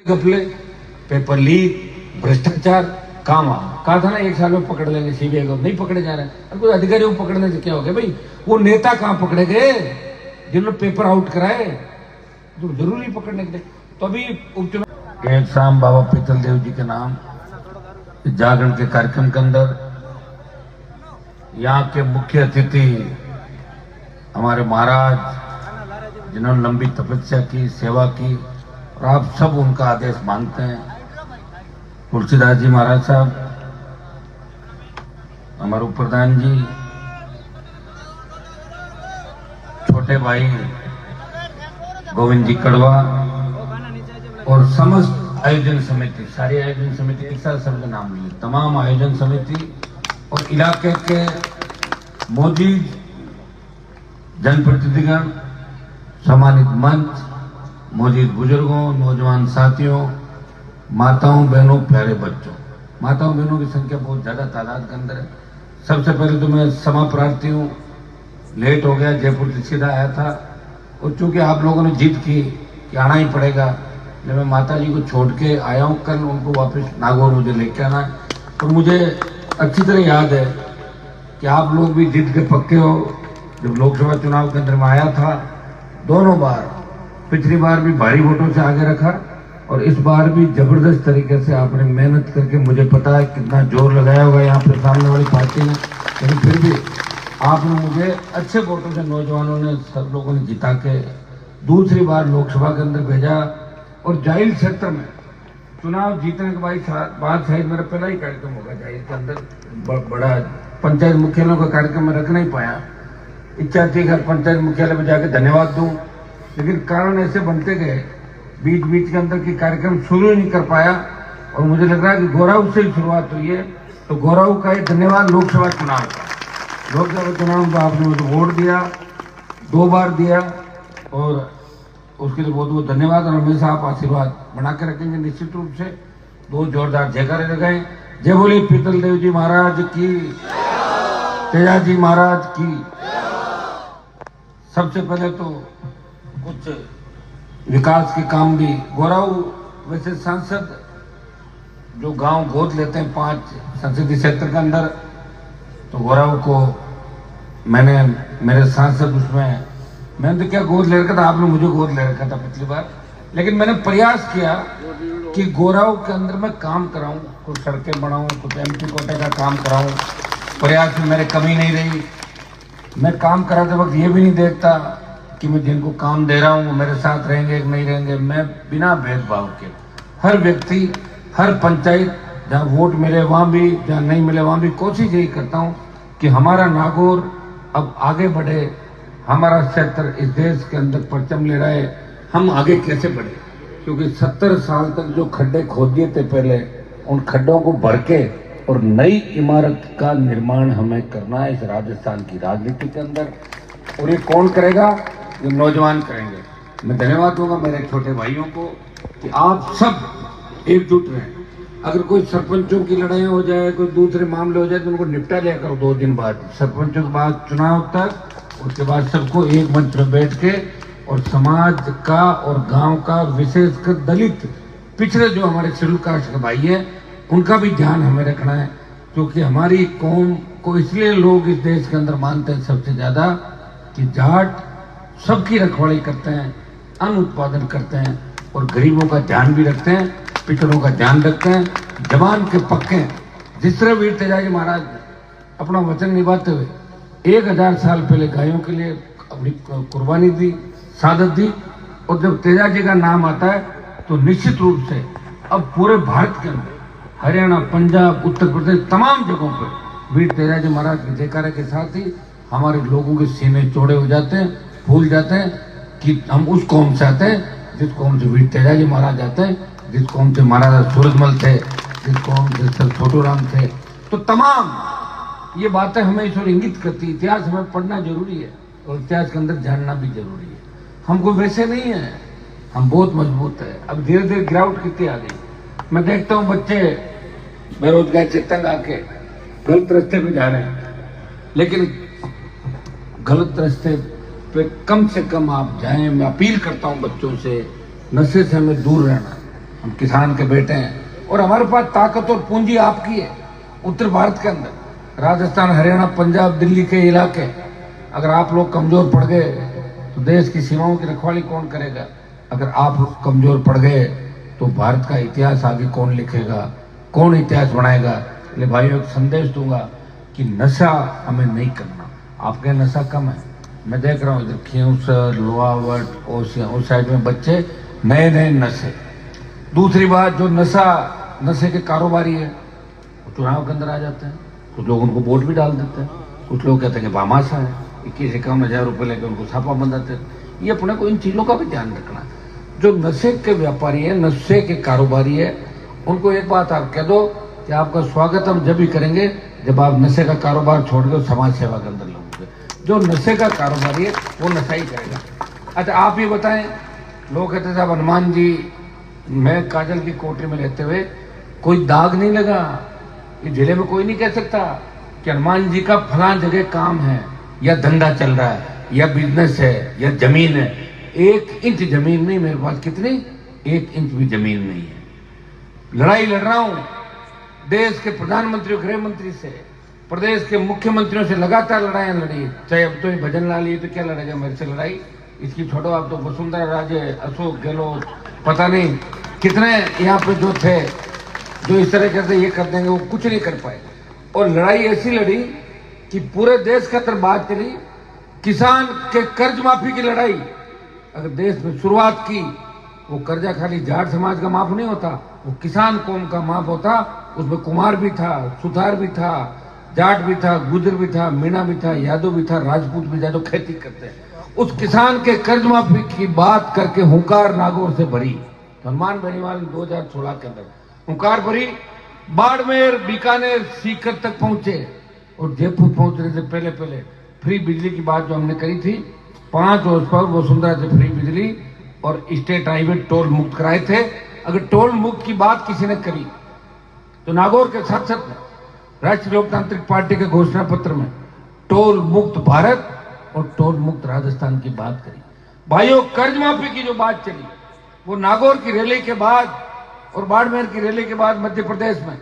घपले, paper leak, भ्रष्टाचार कहा था ना 1 साल में पकड़ लेंगे सीबीआई को, नहीं पकड़े जा रहे हैं। और कोई अधिकारी को पकड़ने से क्या हो गया भाई? वो नेता कहाँ पकड़े गए जिन्होंने पेपर आउट कराए, जो जरूरी पकड़ने के लिए। तो अभी उपचुनाव एक शाम बाबा पीतल देव जी के नाम जागरण के कार्यक्रम के अंदर यहाँ के मुख्य अतिथि हमारे महाराज जिन्होंने लंबी तपस्या की, सेवा की, और आप सब उनका आदेश मानते हैं, तुलसीदास जी महाराज साहब, हमारे उप प्रधान जी, छोटे भाई गोविंद जी कड़वा और समस्त आयोजन समिति, सारी आयोजन समिति, एक साथ सबका नाम लिए, तमाम आयोजन समिति और इलाके के मौजूद जनप्रतिनिधिगण, सम्मानित मंच, मौजूद बुजुर्गों, नौजवान साथियों, माताओं बहनों, प्यारे बच्चों। माताओं बहनों की संख्या बहुत ज्यादा तादाद के अंदर है। सबसे पहले तो मैं क्षमा प्रार्थी हूँ, लेट हो गया, जयपुर से सीधा आया था, और चूंकि आप लोगों ने जिद की कि आना ही पड़ेगा, जब मैं माता जी को छोड़ के आया हूँ, कल उनको वापस नागौर मुझे लेके आना है। और मुझे अच्छी तरह याद है कि आप लोग भी जिद के पक्के हो। जब लोकसभा चुनाव के अंदर में आया था, दोनों बार, पिछली बार भी भारी वोटों से आगे रखा और इस बार भी जबरदस्त तरीके से आपने मेहनत करके, मुझे पता है कितना जोर लगाया होगा यहाँ पे सामने वाली पार्टी ने, लेकिन फिर भी आपने मुझे अच्छे वोटों से, नौजवानों ने, सब लोगों ने जिता के दूसरी बार लोकसभा के अंदर भेजा। और जाहिल क्षेत्र में चुनाव जीतने के बाद शायद मेरा पहला ही कार्यक्रम होगा जाहिल के अंदर, बड़ा पंचायत मुख्यालयों का कार्यक्रम में रख नहीं पाया। इच्छा थी कि पंचायत मुख्यालय में जाकर धन्यवाद दूं, लेकिन कारण ऐसे बनते गए बीच बीच के अंदर की कार्यक्रम शुरू नहीं कर पाया। और मुझे लग रहा है कि गोराऊ से ही शुरुआत हुई है, तो गोराऊ का एक धन्यवाद लोकसभा चुनाव का। लोकसभा चुनाव में आपने मुझे वोट दिया, 2 बार दिया, और उसके लिए बहुत बहुत धन्यवाद। और हमेशा आप आशीर्वाद बना के रखेंगे निश्चित रूप से। 2 जोरदार जयकारे लगाएं। जय बोले पीतल देव जी महाराज की, तेजा जी महाराज की। सबसे पहले तो कुछ विकास के काम भी गोराऊ, वैसे सांसद जो गांव गोद लेते हैं 5 संसदीय क्षेत्र के अंदर, तो गोराऊ को मैंने, मेरे सांसद उसमें, मैंने तो क्या गोद ले रखा था, आपने मुझे गोद ले रखा था पिछली बार, लेकिन मैंने प्रयास किया कि गोराऊ के अंदर मैं काम कराऊं, कुछ सड़कें बनाऊं, कुछ एमपी कोटे का काम कराऊं। प्रयास में मेरे कमी नहीं रही। मैं काम कराते वक्त ये भी नहीं देखता कि मैं जिनको काम दे रहा हूं वो मेरे साथ रहेंगे कि नहीं रहेंगे। मैं बिना भेदभाव के हर व्यक्ति, हर पंचायत, जहाँ वोट मिले वहाँ भी, जहाँ नहीं मिले वहाँ भी, कोशिश यही करता हूँ कि हमारा नागौर अब आगे बढ़े, हमारा क्षेत्र इस देश के अंदर परचम ले रहा है, हम आगे कैसे बढ़े। क्योंकि 70 साल तक जो खड्डे खोद दिए थे पहले, उन खड्डों को भर के और नई इमारत का निर्माण हमें करना है इस राजस्थान की राजनीति के अंदर। और ये कौन करेगा? ये नौजवान करेंगे। मैं धन्यवाद दूंगा मेरे छोटे भाइयों को कि आप सब एकजुट रहें। अगर कोई सरपंचों की लड़ाई हो जाए, कोई दूसरे मामले हो जाए, तो उनको निपटा लिया करो 2 दिन बाद, सरपंचों के बाद चुनाव तक। उसके बाद सबको एक मंच में बैठ के, और समाज का और गांव का, विशेषकर दलित पिछड़े जो हमारे शेड्यूल कास्ट के भाई हैं, उनका भी ध्यान हमें रखना है। क्योंकि हमारी कौम को इसलिए लोग इस देश के अंदर मानते हैं सबसे ज्यादा कि जाट सबकी रखवाली करते हैं, अन्न उत्पादन करते हैं, और गरीबों का ध्यान भी रखते हैं, पिछड़ों का ध्यान रखते हैं, जवान के पक्के हैं। जिस तरह वीर तेजाजी महाराज अपना वचन निभाते हुए 1000 साल पहले गायों के लिए अपनी कुर्बानी दी, शहादत दी, और जब तेजाजी का नाम आता है तो निश्चित रूप से अब पूरे भारत के अंदर, हरियाणा, पंजाब, उत्तर प्रदेश, तमाम जगहों पर वीर तेजाजी महाराज के जयकारे के साथ ही हमारे लोगों के सीने चौड़े हो जाते हैं, भूल जाते हैं कि हम उस कौम से आते हैं जिस कौम से वीर तेजाजी महाराज आते हैं, जिस कौम से महाराजा सूरजमल थे, जिस कौम से सर छोटू राम थे। तो तमाम ये बातें हमें इस ओर इंगित करती। इतिहास हमें पढ़ना जरूरी है और इतिहास के अंदर जानना भी जरूरी है। हमको वैसे नहीं है, हम बहुत मजबूत है। अब धीरे धीरे गिरावट कितनी आ गई। मैं देखता हूँ बच्चे बेरोजगार से तंग आके गलत रास्ते पे जा रहे हैं, लेकिन गलत रास्ते पे कम से कम आप जाएं। मैं अपील करता हूँ बच्चों से, नशे से हमें दूर रहना। हम किसान के बेटे हैं और हमारे पास ताकत और पूंजी आपकी है। उत्तर भारत के अंदर राजस्थान, हरियाणा, पंजाब, दिल्ली के इलाके, अगर आप लोग कमजोर पड़ गए तो देश की सीमाओं की रखवाली कौन करेगा? अगर आप लोग कमजोर पड़ गए तो भारत का इतिहास आगे कौन लिखेगा, कौन इतिहास बनाएगा? इसलिए भाइयों, एक संदेश दूंगा कि नशा हमें नहीं करना। आपके नशा कम है, मैं देख रहा हूँ इधर खींवसर, लोहावट, ओसिया, उस साइड में बच्चे नए नए नशे। दूसरी बात, जो नशे के कारोबारी है वो चुनाव के अंदर आ जाते हैं, कुछ लोग उनको वोट भी डाल देते हैं, कुछ लोग कहते हैं कि भामाशा है, 21-51 रुपए लेकर उनको छापा बंधाते हैं। ये अपने को इन चीजों का भी ध्यान रखना। जो नशे के व्यापारी है, नशे के कारोबारी है, उनको एक बात आप कह दो कि आपका स्वागत हम जब भी करेंगे जब आप नशे का कारोबार छोड़ के समाज सेवा के अंदर लगोगे। जो नशे का कारोबारी है वो नशा ही करेगा। अच्छा, आप ये बताएं, लोग कहते साहब हनुमान जी, मैं काजल की कोठरी में रहते हुए कोई दाग नहीं लगा, ये जिले में कोई नहीं कह सकता कि हनुमान जी का फलां जगह काम है या धंधा चल रहा है या बिजनेस है या जमीन है। 1 इंच जमीन नहीं मेरे पास। कितनी? 1 इंच भी जमीन नहीं है। लड़ाई लड़ रहा हूं देश के प्रधानमंत्री और गृह मंत्री से, प्रदेश के मुख्यमंत्रियों से लगातार लड़ाइयां लड़ी। चाहे अब तो ये भजन लाल, ये तो क्या लड़ेगा मेरे से लड़ाई, इसकी छोड़ो। आप तो वसुंधरा राजे, अशोक गहलोत, पता नहीं कितने यहाँ पे जो थे जो इस तरह करते ये कर देंगे, वो कुछ नहीं कर पाए। और लड़ाई ऐसी लड़ी कि पूरे देश के अंदर बात चली। किसान के कर्ज माफी की लड़ाई अगर देश में शुरुआत की, वो कर्जा खाली जाट समाज का माफ नहीं होता, वो किसान कौम का माफ होता। उसमें कुमार भी था, सुथार भी था, जाट भी था, गुजर भी था, मीणा भी था, यादव भी था, राजपूत भी था, जो खेती करते हैं। उस किसान के कर्ज माफी की बात करके हुंकार नागौर से भरी। हनुमान बेनीवाल 2016 के अंदर हुंकार भरी। बाड़मेर, बीकानेर, सीकर तक पहुंचे और जयपुर पहुंचने से पहले पहले फ्री बिजली की बात जो हमने करी थी, 5 वर्ष पर वसुंधरा से फ्री बिजली और स्टेट हाईवे टोल मुक्त कराए थे। अगर टोल मुक्त की बात किसी ने करी तो नागौर के सांसद ने राष्ट्रीय लोकतांत्रिक पार्टी के घोषणा पत्र में टोल मुक्त भारत और टोल मुक्त राजस्थान की बात करी। भाइयों, कर्ज माफी की जो बात चली वो नागौर की रैली के बाद और बाड़मेर की रैली के बाद मध्य प्रदेश में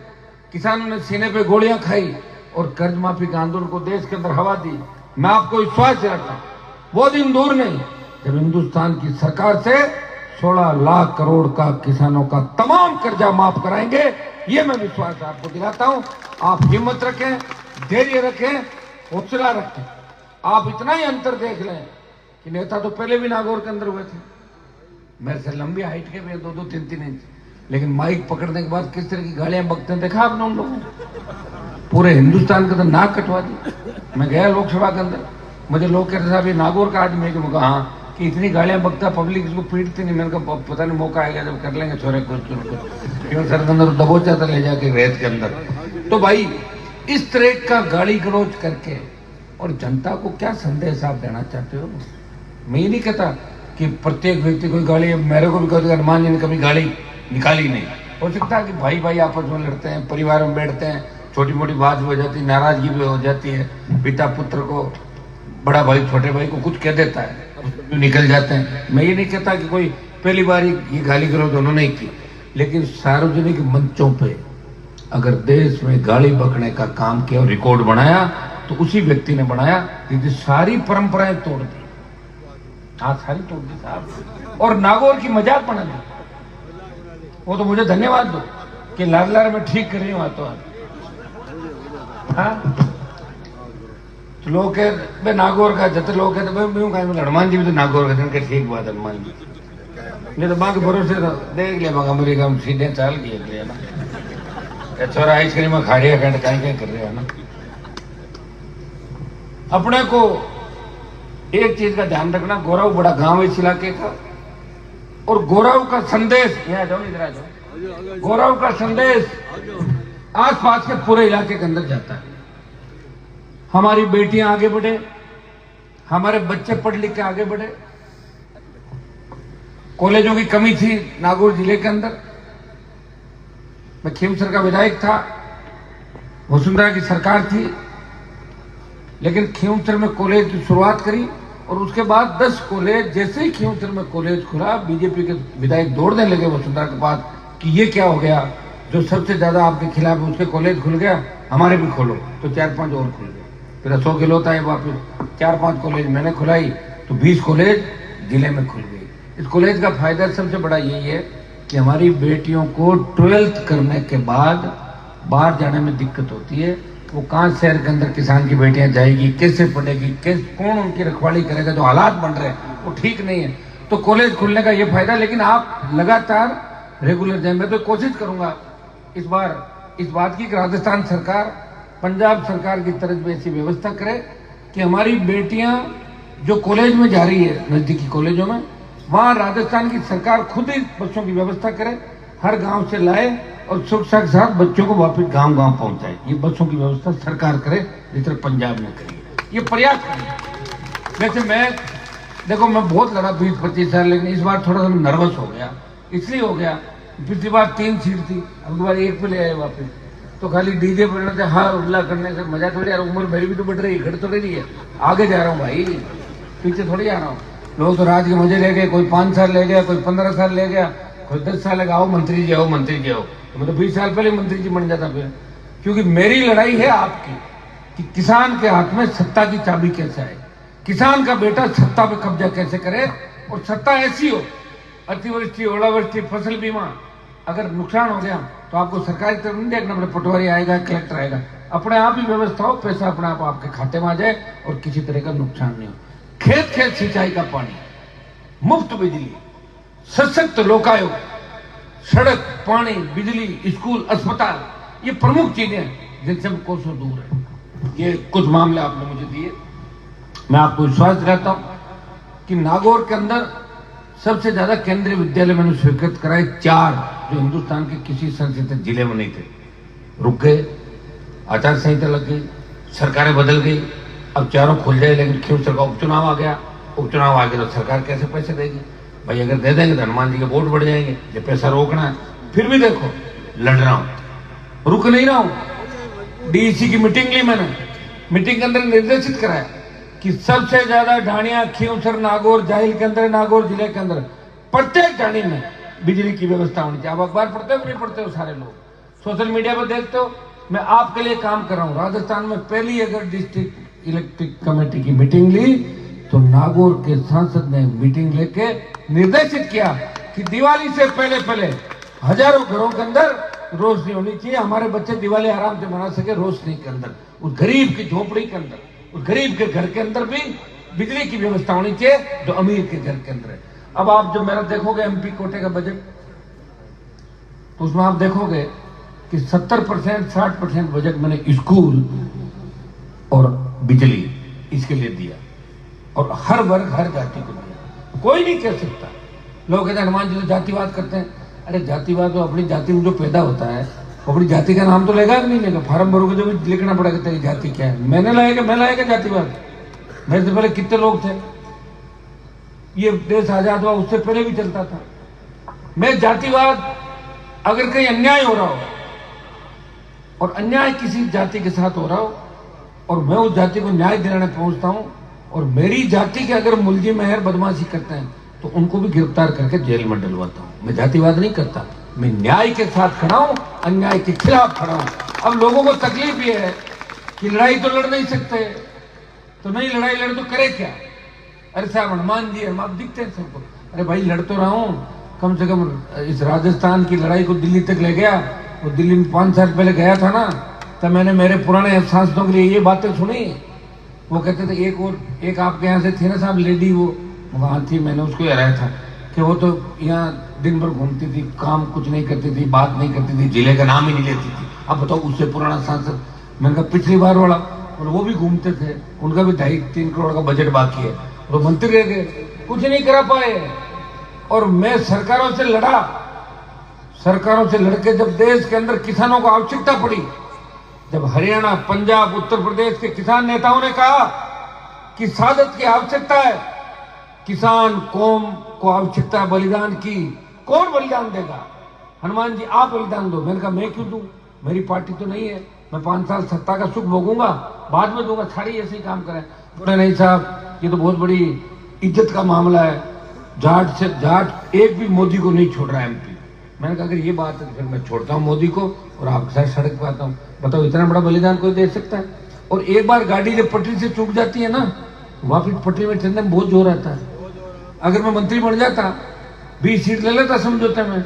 किसानों ने सीने पे गोलियां खाई और कर्ज माफी के आंदोलन को देश के अंदर हवा दी। मैं आपको विश्वास दिलाता हूं, वो दिन दूर नहीं जब हिंदुस्तान की सरकार से 16 लाख करोड़ का किसानों का तमाम कर्जा माफ कराएंगे। ये मैं विश्वास आपको दिलाता हूं। आप हिम्मत रखें, धैर्य रखें, हौसला रखें। आप इतना ही अंतर देख लें कि नेता तो पहले भी नागौर के अंदर हुए थे, मेरे से लंबी हाइट के भी 2-2, 3-3 इंच, लेकिन माइक पकड़ने के बाद किस तरह की गालियां बकते हैं देखा आपने उन लोगों को। पूरे हिंदुस्तान का तो नाक कटवा दी। मैं गया लोकसभा के अंदर, मुझे लोग कहते साहब ये नागौर का आदमी है कि मैं हाँ, कि इतनी गालियां बकता, पब्लिक इसको पीटती नहीं। मैंने कहा पता नहीं मौका आएगा जब कर लेंगे छोरे कुछ क्यों सर के अंदर दबोचा था ले जाके रेत के अंदर। तो भाई इस तरह का गाली गलौज करके और जनता को क्या संदेश आप देना चाहते हो? मैं ये नहीं कहता कि प्रत्येक व्यक्ति को गाली, मेरे को भी कहते हनुमान जी ने कभी गाली निकाली नहीं। हो सकता है कि भाई भाई आपस में लड़ते हैं, परिवार में बैठते हैं, छोटी मोटी बात भी हो जाती है, नाराजगी भी हो जाती है, पिता पुत्र को, बड़ा भाई छोटे भाई को कुछ कह देता है, निकल जाते हैं। मैं ये नहीं कहता कि कोई पहली बार ये गाली गलौज उन्होंने ही की, लेकिन सार्वजनिक मंचों पे अगर देश में गाली बकने का काम किया और रिकॉर्ड बनाया तो उसी व्यक्ति ने बनाया जिसने सारी परंपराएं तोड़ दी। हाँ, सारी तोड़ दी साहब, और नागौर की मजाक बना दी। वो तो मुझे धन्यवाद दो कि लार लार में ठीक कर रही हूँ। तो हाँ, तो लोग कहते नागौर का, जब लोग कहते हनुमान जी भी तो नागौर का, ठीक बात हनुमान जी नहीं तो बाकी भरोसे देख लिया मगर अमेरिका में सीधे चाल किए ना, छोरा आइसक्रीम खा रही है, कहीं कर रहे हो ना। अपने को एक चीज का ध्यान रखना, गौरव बड़ा गांव है इस इलाके का, और गौरव का संदेश, यहाँ जाओ इधर आ जाओ, गौरव का संदेश आसपास के पूरे इलाके के अंदर जाता है। हमारी बेटियां आगे बढ़े, हमारे बच्चे पढ़ लिख के आगे बढ़े। कॉलेजों की कमी थी नागौर जिले के अंदर। मैं खींवसर का विधायक था, वसुंधरा की सरकार थी, लेकिन खींवसर में कॉलेज की शुरुआत करी और उसके बाद 10 कॉलेज, जैसे ही खींवसर में कॉलेज खुला बीजेपी के विधायक दौड़ने लगे वसुंधरा के पास कि ये क्या हो गया, जो सबसे ज्यादा आपके खिलाफ उसके कॉलेज खुल गया, हमारे भी खोलो, तो 4-5 और खुल गए। फिर अशोक गहलोत आए वापिस, 4-5 कॉलेज मैंने खुलाई, तो 20 कॉलेज जिले में खुल गई। इस कॉलेज का फायदा सबसे बड़ा यही है कि हमारी बेटियों को 12th करने के बाद बाहर जाने में दिक्कत होती है। वो कहाँ शहर के अंदर किसान की बेटियां जाएगी, कैसे पढ़ेगी, कौन उनकी रखवाली करेगा, जो हालात बन रहे हैं वो ठीक नहीं है। तो कॉलेज खुलने का ये फायदा, लेकिन आप लगातार रेगुलर जाए। मैं तो कोशिश करूंगा इस बार इस बात की कि राजस्थान सरकार, पंजाब सरकार की तरफ में ऐसी व्यवस्था करे कि हमारी बेटियां जो कॉलेज में जा रही है, नजदीकी कॉलेजों में, वहां राजस्थान की सरकार खुद ही बच्चों की व्यवस्था करे, हर गांव से लाए और सुरक्षा के साथ बच्चों को वापस गांव-गांव पहुंचाए। ये बसों की व्यवस्था सरकार करे, जिस तरह पंजाब में करी है। ये प्रयास करें। वैसे मैं बहुत लड़ा 20-25 साल, लेकिन इस बार थोड़ा सा नर्वस हो गया। इसलिए हो गया, पिछली बार 3 सीट थी, अब बार 1 पे ले आए वापस। तो खाली डीजे बजने से हाँ उल्ला करने से मजा थोड़ी आ रहा। उम्र मेरी भी तो बढ़ रही है, घट तो रही है। आगे जा रहा हूँ भाई, पीछे थोड़ी आ रहा हूँ। लोग तो राज के मजे ले गए, कोई 5 साल ले गया, कोई 15 साल ले गया, कोई 10 साल लगा। आओ मंत्री जी आओ, मंत्री जी आओ। तो मैं तो 20 साल पहले मंत्री जी बन जाता फिर। क्योंकि मेरी लड़ाई है आपकी कि किसान के हाथ में सत्ता की चाबी कैसे आए, किसान का बेटा सत्ता पे कब्जा कैसे करे, और सत्ता ऐसी हो, अतिवृष्टि, ओलावृष्टि, फसल बीमा, अगर नुकसान हो गया तो आपको सरकारी तरफ नहीं देखना पड़े, पटवारी आएगा, कलेक्टर आएगा, अपने आप ही व्यवस्था हो, पैसा अपने आप आपके खाते में आ जाए और किसी तरह का नुकसान नहीं हो। खेत खेत सिंचाई का पानी, मुफ्त बिजली, सशक्त लोकायुक्त, सड़क, पानी, बिजली, स्कूल, अस्पताल, ये प्रमुख चीजें जिनसे हम कोसों दूर है। ये कुछ मामले आपने मुझे दिए। मैं आपको विश्वास दिलाता हूं कि नागौर के अंदर सबसे ज्यादा केंद्रीय विद्यालय मैंने स्वीकृत कराए 4, जो हिंदुस्तान के किसी संसदीय जिले में नहीं थे। रुक गए, आचार संहिता लग गई, सरकारें बदल गई, अब चारों खुल जाए, लेकिन क्यों सरकार उपचुनाव आ गया, उपचुनाव आ गया तो सरकार कैसे पैसे देगी भाई? अगर दे देंगे तो हनुमान जी के वोट बढ़ जाएंगे। ये पैसा रोकना है। फिर भी देखो लड़ रहा हूं, रुक नहीं रहा हूं। डीईसी की मीटिंग ली मैंने, मीटिंग के अंदर निर्देशित कराया कि सबसे ज्यादा ढाणियां खींवसर, नागौर, जाहिल के अंदर, नागौर जिले के अंदर प्रत्येक ढाणी में बिजली की व्यवस्था होनी चाहिए। आप अखबार पढ़ते हो नहीं पढ़ते हो? सारे लोग सोशल मीडिया पर देखते हो। मैं आपके लिए काम कर रहा हूं। राजस्थान में पहली अगर डिस्ट्रिक्ट इलेक्ट्रिक कमेटी की मीटिंग ली तो नागौर के सांसद ने मीटिंग लेके निर्देशित किया कि दिवाली से पहले हजारों घरों के अंदर रोशनी होनी चाहिए, हमारे बच्चे दिवाली आराम से मना सके रोशनी के अंदर। उस गरीब की झोपड़ी के अंदर, उस गरीब के घर के अंदर भी बिजली की व्यवस्था होनी चाहिए जो अमीर के घर के अंदर है। अब आप जो मेरा देखोगे एमपी कोटे का बजट, तो उसमें आप देखोगे कि 70%, 60% बजट मैंने स्कूल और बिजली इसके लिए दिया, और हर वर्ग, हर जाति को दिया। कोई नहीं कह सकता। लोग कहते हैं हनुमान जी तो जातिवाद करते हैं। अरे जातिवाद तो अपनी जाति में जो पैदा होता है वो अपनी जाति का नाम तो लेगा कि नहीं लेगा? फार्म भरोगे जो भी लिखना पड़ेगा तेरी जाति क्या है। मैं लाएगा जातिवाद? मेरे से पहले कितने लोग थे? ये देश आजाद हुआ उससे पहले भी चलता था। मैं जातिवाद, अगर कहीं अन्याय हो रहा हो और अन्याय किसी जाति के साथ हो रहा हो और मैं उस जाति को न्याय दिलाने पहुंचता हूं, और मेरी जाति के अगर मुलजिम है, बदमाशी करते हैं, तो उनको भी गिरफ्तार करके जेल में डलवाता हूं। मैं जातिवाद नहीं करता, मैं न्याय के साथ खड़ा हूं, अन्याय के खिलाफ खड़ा हूं। अब लोगों को तकलीफ ये है कि लड़ाई तो लड़ नहीं सकते, तो नहीं लड़ाई लड़ तो करे क्या? अरे साहब हनुमान जी हम आप दिखते हैं सबको। अरे भाई लड़ तो रहा हूं, कम से कम इस राजस्थान की लड़ाई को दिल्ली तक ले गया। वो दिल्ली में 5 साल पहले गया था ना, तब मैंने मेरे पुराने सांसदों के लिए ये बातें सुनी। वो कहते थे एक आपके यहाँ से थी ना साहब लेडी, वो वहां थी, मैंने उसको हराया था कि वो तो यहाँ दिन भर घूमती थी, काम कुछ नहीं करती थी, बात नहीं करती थी, जिले का नाम ही नहीं लेती थी। अब बताओ उससे पुराना सांसद। मैंने कहा पिछली बार वाला, और वो भी घूमते थे, उनका भी 2.5-3 करोड़ का बजट बाकी है, वो मंत्री रह गए, कुछ नहीं करा पाए। और मैं सरकारों से लड़ा, सरकारों से लड़के जब देश के अंदर किसानों को आवश्यकता पड़ी, जब हरियाणा, पंजाब, उत्तर प्रदेश के किसान नेताओं ने कहा कि सादत की आवश्यकता है, किसान कौम को आवश्यकता है बलिदान की, कौन बलिदान देगा? हनुमान जी आप बलिदान दो। मैंने कहा मैं क्यों दूं, मेरी पार्टी तो नहीं है, मैं 5 साल सत्ता का सुख भोगूंगा, बाद में दूंगा, छाड़िए ऐसे ही काम करें। बोले नहीं साहब ये तो बहुत बड़ी इज्जत का मामला है, जाट से जाट एक भी मोदी को नहीं छोड़ रहा एमपी। मैंने कहा अगर ये बात है तो फिर मैं छोड़ता हूँ मोदी को और आपके साथ सड़क पे आता हूँ। बताओ इतना बड़ा बलिदान कोई दे सकता है? और एक बार गाड़ी जब पटरी से चूक जाती है ना, वापिस पटरी में चलने में बहुत जोर आता है। अगर मैं मंत्री बन जाता, 20 सीट ले लेता समझौते में,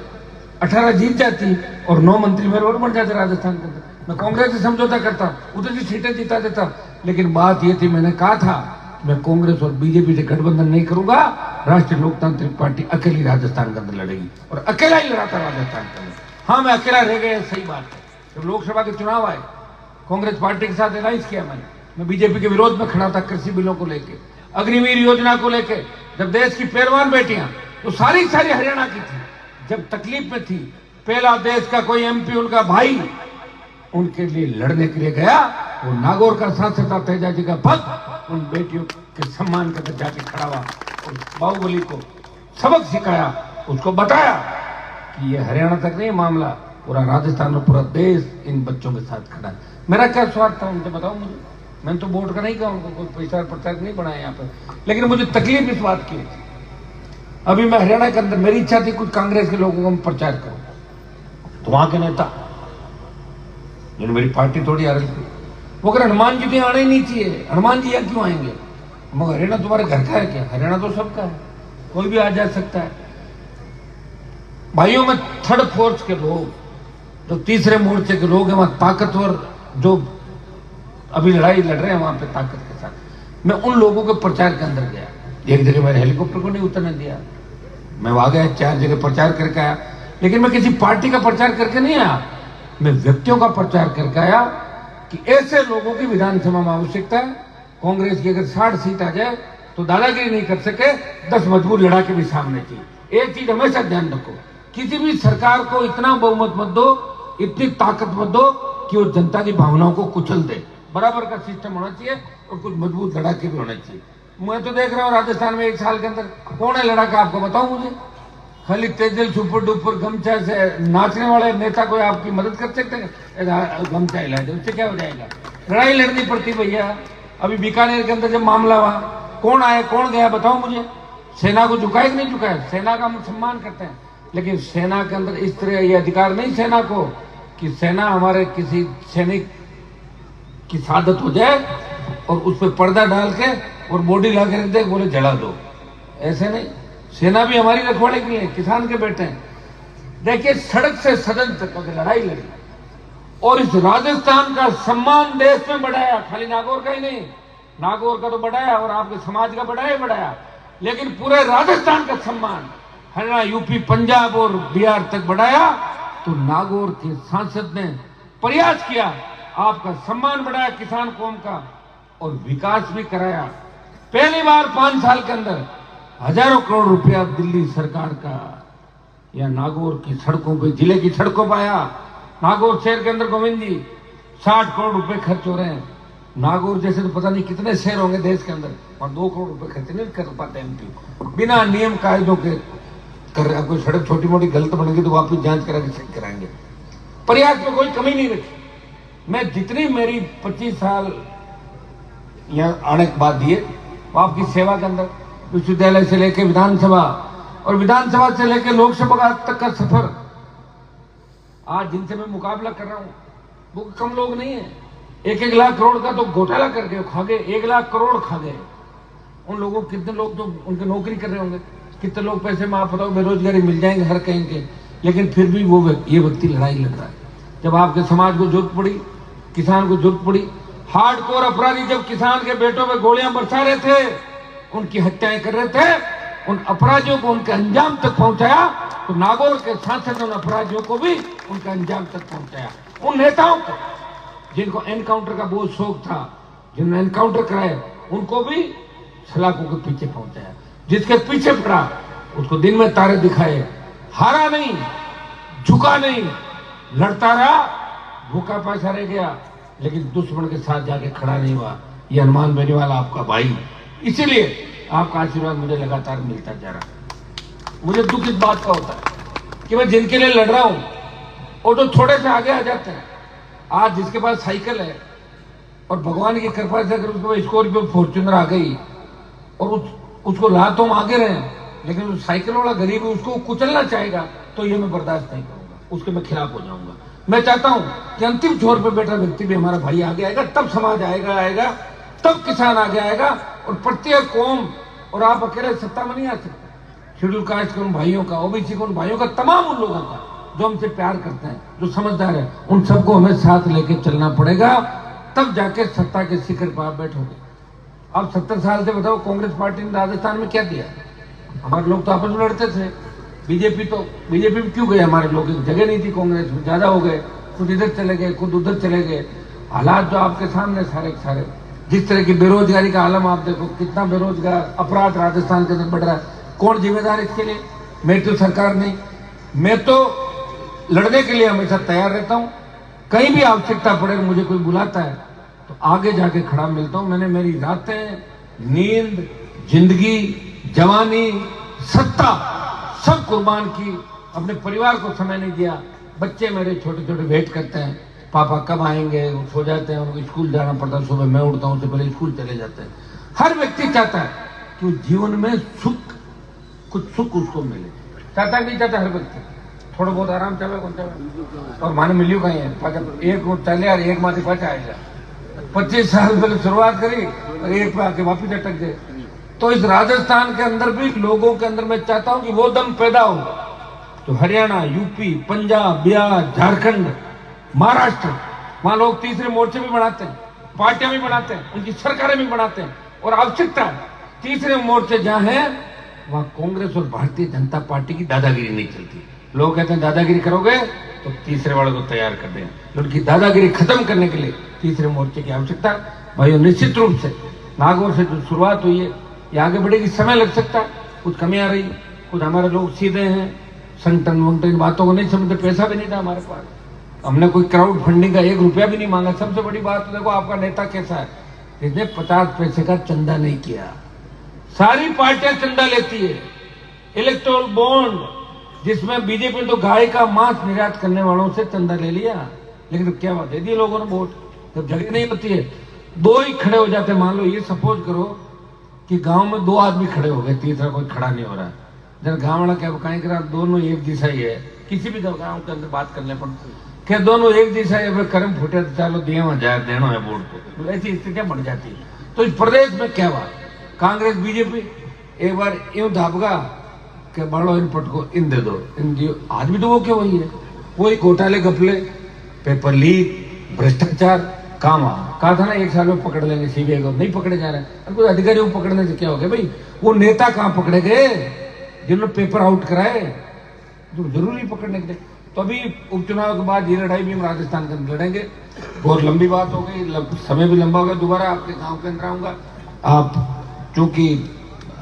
18 जीत जाती और 9 मंत्री मेरे और बन जाते राजस्थान के अंदर, मैं कांग्रेस से समझौता करता, उतनी सीटें जिता देता। लेकिन बात ये थी, मैंने कहा था मैं कांग्रेस और बीजेपी से गठबंधन नहीं करूंगा, राष्ट्रीय लोकतांत्रिक पार्टी अकेली राजस्थान के अंदर लड़ेगी और अकेला ही लड़ा था राजस्थान के अंदर। हाँ, मैं अकेला रह गया, सही बात है। जब लोकसभा के चुनाव आए, कांग्रेस पार्टी के साथ अलायंस किया मैं बीजेपी के विरोध में खड़ा था, कृषि बिलों को लेके, अग्निवीर योजना को लेके। जब देश की पहलवान बेटियां तो सारी हरियाणा की थी, जब तकलीफ में थी, पहला देश का कोई एमपी उनका भाई उनके लिए लड़ने के लिए गया। वो नागौर का सांसद था तेजा जी का भक्त, उन बेटियों के सम्मान के अंदर जाके खड़ा हुआ और बाहुबली को सबक सिखाया, उसको बताया कि ये हरियाणा तक नहीं मामला, पूरा राजस्थान में पूरा देश इन बच्चों के साथ खड़ा है। मेरा क्या स्वार्थ था उनसे, बताओ मुझे? मैंने तो वोट का नहीं कहा, उनको कोई पैसा प्रचार नहीं बनाया यहाँ पर, लेकिन मुझे तकलीफ इस बात की। अभी मैं हरियाणा के अंदर, मेरी इच्छा थी कुछ कांग्रेस के लोगों को मैं प्रचार करूं, तो वहां के नेता जिन्होंने मेरी पार्टी थोड़ी आ रही थी, वो अगर हनुमान जी तो आना ही नहीं चाहिए, हनुमान जी यहाँ क्यों आएंगे? मगर हरियाणा तुम्हारे घर का है क्या? हरियाणा तो सबका है, कोई भी आ जा सकता है। भाइयों में थर्ड फोर्स के लोग, जो तीसरे मोर्चे के लोग हैं, वहां ताकतवर जो अभी लड़ाई लड़ रहे हैं वहां पे ताकत के साथ, मैं उन लोगों के प्रचार के अंदर गया। एक जगह मेरे हेलीकॉप्टर को नहीं उतरने दिया, मैं वहां गया, 4 जगह प्रचार करके आया। लेकिन मैं किसी पार्टी का प्रचार करके नहीं आया, मैं व्यक्तियों का प्रचार करके आया कि ऐसे लोगों की विधानसभा में आवश्यकता है। कांग्रेस की अगर 60 सीट आ जाए तो दादागिरी नहीं कर सके, 10 मजबूत लड़ा के भी सामने चाहिए। एक चीज हमेशा ध्यान रखो, किसी भी सरकार को इतना बहुमत मत दो, इतनी ताकत मत दो कि वो जनता की भावनाओं को कुचल दे। बराबर का सिस्टम होना चाहिए और कुछ मजबूत लड़ाके भी होने चाहिए। मैं तो देख रहा हूँ राजस्थान में 1 साल के अंदर कौन है लड़ाका, आपको बताऊं मुझे? खाली तेजल सुपर डुपर गमछा से नाचने वाले नेता कोई आपकी मदद कर सकते हैं? गमछा हिला दे, उससे क्या हो जाएगा? लड़ाई लड़नी पड़ती भैया। अभी बीकानेर के अंदर जब मामला हुआ, कौन आया कौन गया, बताओ मुझे? सेना को झुकाया कि नहीं झुकाया? सेना का हम सम्मान करते हैं, लेकिन सेना के अंदर इस तरह ये अधिकार नहीं सेना को कि सेना हमारे किसी सैनिक की शहादत हो जाए और उस पर पर्दा डाल के और बॉडी ला के रख दे, बोले जला दो। ऐसे नहीं, सेना भी हमारी रखवाले के लिए, किसान के बेटे हैं। देखिए, सड़क से सदन तक अगर लड़ाई लड़ी और इस राजस्थान का सम्मान देश में बढ़ाया, खाली नागौर का ही नहीं, नागौर का तो बढ़ाया और आपके समाज का बढ़ाया, लेकिन पूरे राजस्थान का सम्मान हरियाणा, यूपी, पंजाब और बिहार तक बढ़ाया, तो नागौर के सांसद ने प्रयास किया, आपका सम्मान बढ़ाया किसान कौम का और विकास भी कराया। पहली बार 5 साल के अंदर हजारों करोड़ रुपया दिल्ली सरकार का या नागौर की सड़कों पे, जिले की सड़कों पर आया। नागौर शहर के अंदर गोविंद जी 60 करोड़ रुपए खर्च हो रहे हैं। नागौर जैसे तो पता नहीं कितने शहर होंगे देश के अंदर, और 2 करोड़ रुपए खर्च नहीं कर पाते एमपी, बिना नियम कायदों के कर रहे। कोई सड़क छोटी मोटी गलत बन गई तो वापिस जांच करा के चेक कराएंगे। प्रयास में कोई कमी नहीं रखी। मैं जितनी मेरी 25 साल यहाँ आने के बाद दिए, आपकी सेवा के अंदर, विश्वविद्यालय से लेकर विधानसभा और विधानसभा से लेकर लोकसभा तक का सफर, आज जिनसे मैं मुकाबला कर रहा हूं वो कम लोग नहीं है। 1-1 लाख करोड़ का तो घोटाला करके खा गए, 1 लाख करोड़ खा गए। उन लोगों, कितने लोग तो उनके नौकरी कर रहे होंगे, कितने लोग पैसे में आप बताओ बेरोजगारी मिल जाएंगे हर कहीं के, लेकिन फिर भी वो ये व्यक्ति लड़ाई लड़ रहा है। जब आपके समाज को जरूरत पड़ी, किसान को जरूरत पड़ी, हार्डकोर अपराधी जब किसान के बेटों पे गोलियां बरसा रहे थे, उनकी हत्याएं कर रहे थे, उन अपराधियों को उनके अंजाम तक पहुंचाया, तो नागौर के सांसद उन अपराधियों को भी उनके अंजाम तक पहुंचाया। उन नेताओं को जिनको एनकाउंटर का बहुत शौक था, जिन्होंने एनकाउंटर कराए, उनको भी सलाखों के पीछे पहुंचाया। जिसके पीछे पड़ा उसको दिन में तारे दिखाए, हारा नहीं, झुका नहीं, लड़ता रहा, भूखा पैसा रह गया, लेकिन दुश्मन के साथ जाके खड़ा नहीं हुआ। ये हनुमान बेनीवाल आपका भाई, इसीलिए आपका आशीर्वाद मुझे लगातार मिलता जा रहा है। मुझे दुख इस बात का होता है कि मैं जिनके लिए लड़ रहा हूं और जो थोड़े से आगे आ जाते हैं। आज जिसके पास साइकिल है और भगवान की कृपा से अगर उसके पास स्कॉर्पियो फॉर्च्यूनर आ गई और उसको ला तो हम आगे रहे, लेकिन उस साइकिल वाला गरीब उसको कुचलना चाहेगा, तो ये मैं बर्दाश्त नहीं करूंगा, उसके मैं खिलाफ हो जाऊंगा। मैं चाहता हूं कि अंतिम छोर पर बैठा व्यक्ति भी हमारा भाई आगे आएगा, तब समाज आएगा, तब किसान आगे आएगा, और प्रत्येक कौम, और आप अकेले सत्ता में नहीं आ सकते। शेड्यूल कास्ट के उन भाइयों का, ओबीसी के उन भाइयों का, तमाम उन लोगों का जो हमसे प्यार करते हैं, जो समझदार है, उन सबको हमें साथ लेके चलना पड़ेगा, तब जाके सत्ता के शिखर पर आप बैठोगे। अब 70 साल से बताओ कांग्रेस पार्टी ने राजस्थान में क्या दिया? हमारे लोग तो आपस में लड़ते थे। बीजेपी में क्यों गए? हमारे लोग की जगह नहीं थी कांग्रेस में, ज्यादा हो गए, कुछ इधर चले गए, कुछ उधर चले गए। हालात जो आपके सामने सारे, जिस तरह की बेरोजगारी का आलम आप देखो, कितना बेरोजगार, अपराध राजस्थान के अंदर बढ़ रहा है, कौन जिम्मेदार इसके लिए? मैं तो सरकार नहीं, मैं तो लड़ने के लिए हमेशा तैयार रहता हूं। कहीं भी आवश्यकता पड़े, मुझे कोई बुलाता है तो आगे जाके खड़ा मिलता हूं। मैंने मेरी रातें, नींद, जिंदगी, जवानी, सत्ता सब कुर्बान की, अपने परिवार को समय नहीं दिया। बच्चे मेरे छोटे छोटे वेट करते हैं, पापा कब आएंगे, वो सो जाते हैं, उनको स्कूल जाना पड़ता है, सुबह मैं उठता हूं, उससे पहले स्कूल चले जाते हैं। हर व्यक्ति चाहता है कि जीवन में कुछ सुख उसको मिले, चाहता नहीं चाहता? हर व्यक्ति थोड़ा बहुत आराम चाहे, कौन चाहे? और माने मिलियो कहीं है, एक चले यार, एक माथे पाँच आएगा। 25 साल पहले शुरुआत करी और एक पे आके वापिस अटक गए। तो इस राजस्थान के अंदर भी लोगों के अंदर मैं चाहता हूं कि वो दम पैदा हो तो हरियाणा, यूपी, पंजाब, बिहार, झारखंड, महाराष्ट्र, वहां लोग तीसरे मोर्चे भी बनाते हैं, पार्टियां भी बनाते हैं, उनकी सरकारें भी बनाते हैं, और आवश्यकता है तीसरे मोर्चे जहां है वहां कांग्रेस और भारतीय जनता पार्टी की दादागिरी नहीं चलती। लोग कहते हैं दादागिरी करोगे तो तीसरे वाले को तैयार कर दें। उनकी दादागिरी खत्म करने के लिए तीसरे मोर्चे की आवश्यकता भाई। निश्चित रूप से नागौर से जो शुरुआत हुई है ये आगे बढ़ेगी, समय लग सकता है, कुछ कमी आ रही, कुछ हमारे लोग सीधे हैं, संगठन वंगठन बातों को नहीं समझते, पैसा भी नहीं था हमारे पास, हमने कोई क्राउड फंडिंग का 1 रुपया भी नहीं मांगा। सबसे बड़ी बात तो देखो आपका नेता कैसा है, इसने 50 पैसे का चंदा नहीं किया। सारी पार्टियां चंदा लेती है, इलेक्टोरल बॉन्ड, जिसमें बीजेपी तो गाय का मांस निर्यात करने वालों से चंदा ले लिया, लेकिन तो क्या बात दे दी लोगों ने वोट। जब जगह नहीं होती है, 2 ही खड़े हो जाते। मान लो ये सपोज करो कि गांव में 2 आदमी खड़े हो गए, तीसरा कोई खड़ा नहीं हो रहा है, जब गांव वाला क्या कहीं करा, दोनों एक दिशा ही है, किसी भी गांव के अंदर बात करने पर क्या दोनों एक दिशा है, कर्म फूटे तो चलो देना जाए, देना है वोट को, तो ऐसी स्थितियां बढ़ जाती है। तो इस प्रदेश में क्या बात, कांग्रेस बीजेपी एक बार यूं धापगा कि बढ़ो इन पटको इन दे दो, इन दियो। आज भी तो वो क्या वही है, वही घोटाले, गफले, पेपर लीक, भ्रष्टाचार, काम कहा था ना 1 साल में पकड़ लेंगे सीबीआई को, नहीं पकड़े जा रहे हैं। कोई अधिकारी को पकड़ने से क्या हो गया भाई? वो नेता कहां पकड़े गए जिन्होंने पेपर आउट कराए, जो जरूरी पकड़ने के लिए। तो अभी उपचुनाव के बाद ये लड़ाई भी हम राजस्थान के अंदर लड़ेंगे। बहुत लंबी बात हो गई, समय भी लंबा हो गया। दोबारा आपके गांव के अंदर आऊंगा। आप चूंकि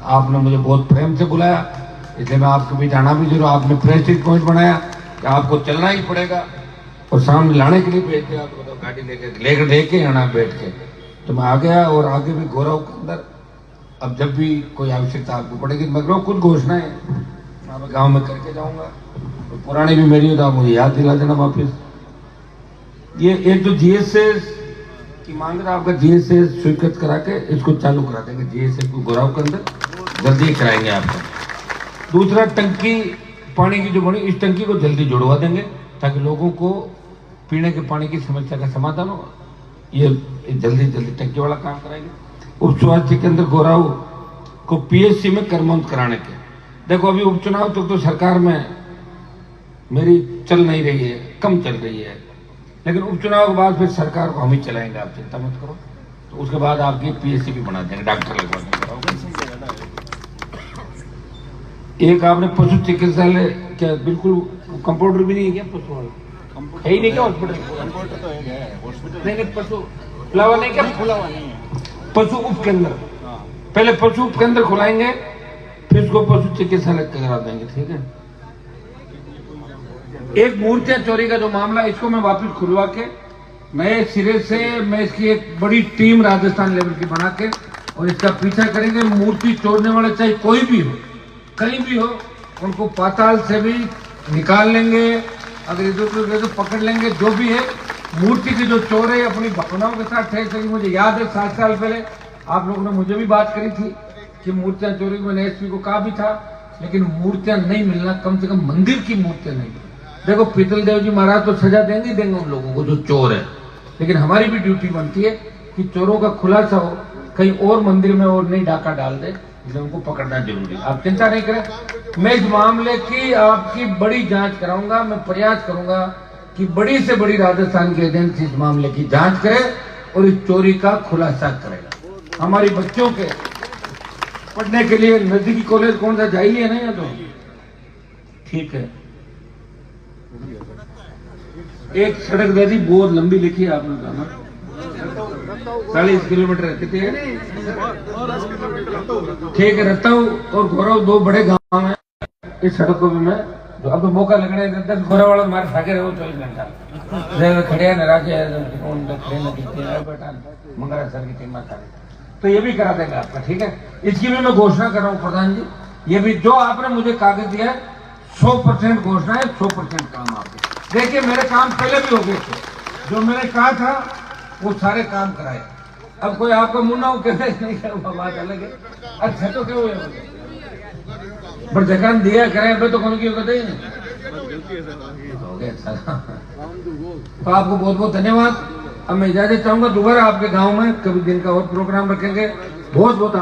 आपने मुझे बहुत प्रेम से बुलाया, इसलिए मैं आपके बीच आना भी जरूर, आपने प्रेस्टीज पॉइंट बनाया कि आपको चलना ही पड़ेगा, और सामने लाने के लिए भेज दिया आपको, तो गाड़ी लेके आना बैठ के। तो मैं आ गया, और आगे भी गोराव के अंदर अब जब भी कोई आवश्यकता आपको पड़ेगी, मैं कुछ घोषणाएं मैं गांव में करके जाऊंगा, तो पुरानी भी मेरी हो तो आप मुझे याद दिला देना वापिस। ये एक तो जीएसएस की मांग है, आपका जीएसएस स्वीकृत करा के इसको चालू करा देंगे, जीएसएस को गोराव के अंदर जल्दी कराएंगे आपका। दूसरा, टंकी पानी की जो बनी, इस टंकी को जल्दी जुड़वा देंगे ताकि लोगों को पीने के पानी की समस्या का समाधान हो। ये जल्दी टंकी वाला काम कराएंगे। उप स्वास्थ्य केंद्र गोराव को पीएचसी में कर्मोन्नत कराने के। देखो अभी उपचुनाव तक तो सरकार में मेरी चल नहीं रही है, कम चल रही है, लेकिन उपचुनाव के बाद फिर सरकार को हम ही चलाएंगे, आप चिंता मत करो। तो उसके बाद आपकी पीएचसी भी बना देंगे, डॉक्टर लगवा देंगे। एक आपने पशु चिकित्सालय, क्या बिल्कुल कंपाउंडर भी नहीं है क्या पशु वाला? है ही नहीं क्या हॉस्पिटल? नहीं, पशु खुलावा नहीं क्या? खुलावा नहीं है, पशु उप केंद्र। पहले पशु उप केंद्र खुलाएंगे, फिर उसको पशु चिकित्सालय करा देंगे, ठीक है। एक मूर्तियां चोरी का जो मामला, इसको मैं वापस खुलवा के नए सिरे से मैं इसकी एक बड़ी टीम राजस्थान लेवल की बना के और इसका पीछा करेंगे। मूर्ति चोरने वाले चाहे कोई भी हो, कहीं भी हो, उनको पाताल से भी निकाल लेंगे, अगर इधर तो पकड़ लेंगे। जो भी है, मूर्ति के जो चोर है अपनी भावनाओं के साथ ठहर सकेंगे। मुझे याद है 7 साल पहले आप लोगों ने मुझे भी बात करी थी कि मूर्तियां चोरी, मैंने एसपी को कहा भी था लेकिन मूर्तियां नहीं मिलना, कम से कम मंदिर की मूर्तियां नहीं मिलना। देखो पीतल देव जी महाराज तो सजा देंगे उन लोगों को जो चोर है, लेकिन हमारी भी ड्यूटी बनती है कि चोरों का खुलासा हो, कहीं और मंदिर में और नहीं डाका डाल दे, इसलिए उनको पकड़ना जरूरी है। आप चिंता नहीं करें, मैं इस मामले की आपकी बड़ी जांच कराऊंगा। मैं प्रयास करूंगा कि बड़ी से बड़ी राजस्थान की एजेंसी इस मामले की जांच करे और इस चोरी का खुलासा करेगा। हमारी बच्चों के पढ़ने के लिए नजदीकी कॉलेज कौन सा जाइए ना, या तो ठीक है। एक सड़क दे दी बहुत लंबी लिखी है आपने कहा 40 किलोमीटर कितने है, ठीक है। रत्ताऊ और गौरव दो बड़े गांव हैं, इस सड़क को भी मैं अब तो मौका लगने 10 घोड़ा वाला हमारे भागे रहे 24 घंटा खड़े नाराज बेटा मंगरा सर की टीम तो ये भी करा देगा आपका, ठीक है। इसकी भी मैं घोषणा कर रहा हूँ प्रधान जी, ये भी जो आपने मुझे कागज दिया है 100% घोषणा है, 100% काम आपके। देखिए मेरे काम पहले भी हो गए थे, जो मैंने कहा था वो सारे काम कराए। अब कोई आपका मुन्ना हो कहते नहीं करूँगा, बात अलग है। अच्छा तो क्यों हुए पर जगह दिया करें तो कौन की होगा ही नहीं। तो आपको बहुत बहुत धन्यवाद। अब मैं इजाजत चाहूंगा, दोबारा आपके गांव में कभी दिन का और प्रोग्राम रखेंगे। बहुत बहुत